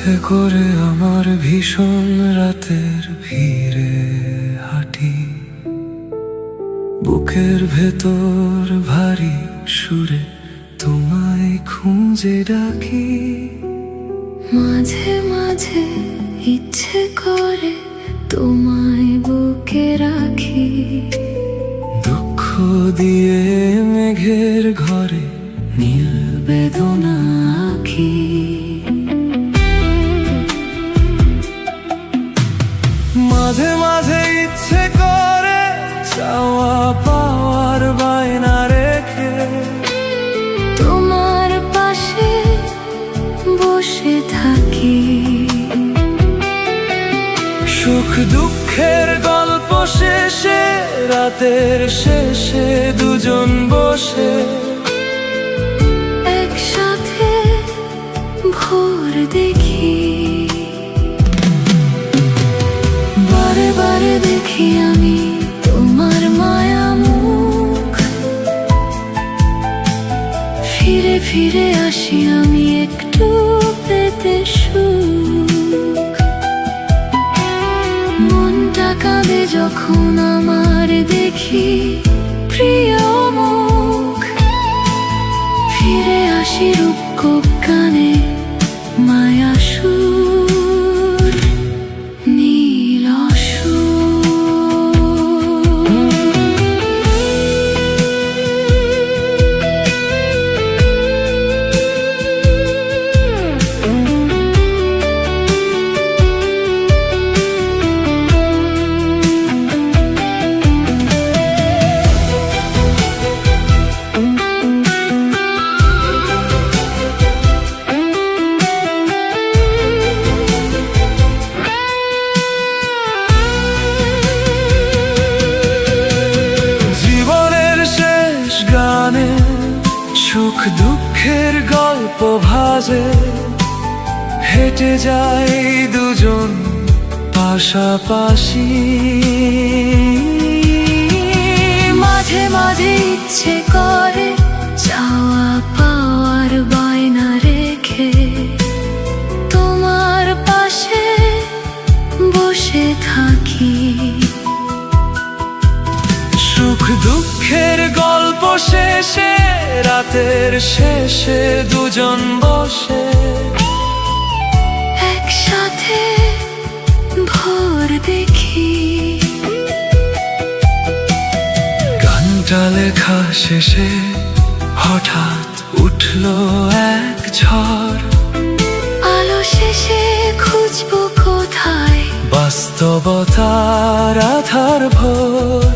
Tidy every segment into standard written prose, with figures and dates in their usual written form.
পথে করে আমার ভীষণ রাতের ভিড়ে হাঁটি, বুকের ভেতর ভারী সুরে তোমায় খুঁজে ডাকি। মাঝে মাঝে ইচ্ছে করে তোমায় বুকে রাখি, দুঃখ দিয়ে মেঘের ঘরে নীল বেদনা আঁকি। মাঝে মাঝে ইচ্ছে করে চাওয়া পাওয়ার বায়না রেখে তোমার পাশে বসে থাকি। সুখ দুঃখের গল্প শেষে, রাতের শেষে দুজন বসে একসাথে ভোর দেখি। বারে বারে দেখি আমি তোমার মায়া মুখ, ফিরে ফিরে আসি আমি একটু পেতে সুখ। মনটা কাঁদে যখন আমার দেখি প্রিয় মুখ, ফিরে আসি রূপকূপ গানে মায়া সুর নীল সুখ দুঃখের গল্প ভাজে, হেঁটে যাই দুজন পাশাপাশি। মাঝে মাঝে ইচ্ছে করে চাওয়া পাওয়ার বায়না রেখে তোমার পাশে বসে থাকি। সুখ দুঃখের গল্প শেষে, রাতের শেষে দুজন বসে একসাথে ভোর দেখি। গানটা লেখা শেষে হঠাৎ উঠলো এক ঝড়, আলো শেষে খুঁজবো কোথায় বাস্তবতার আধার ভোর।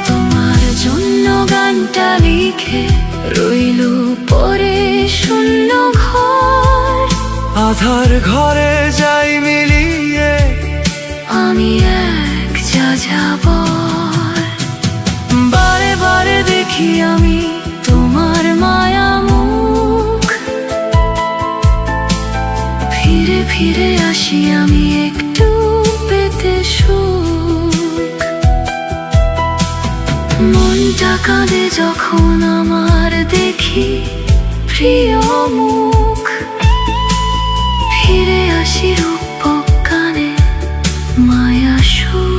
তোমার জন্য গানটা লিখে রইল পরে শূন্য ঘর। আধার ঘরে যাই মিলিয়ে আমি এক যাযাবর। বারে বারে দেখি আমি তোমার মায়া মুখ, ফিরে ফিরে আসি আমি একটু পেতে সুখ। মনটা কাঁদে যখন আমার দেখি প্রিয় মুখ, ফিরে আসি রূপক গানে মায়া সুর।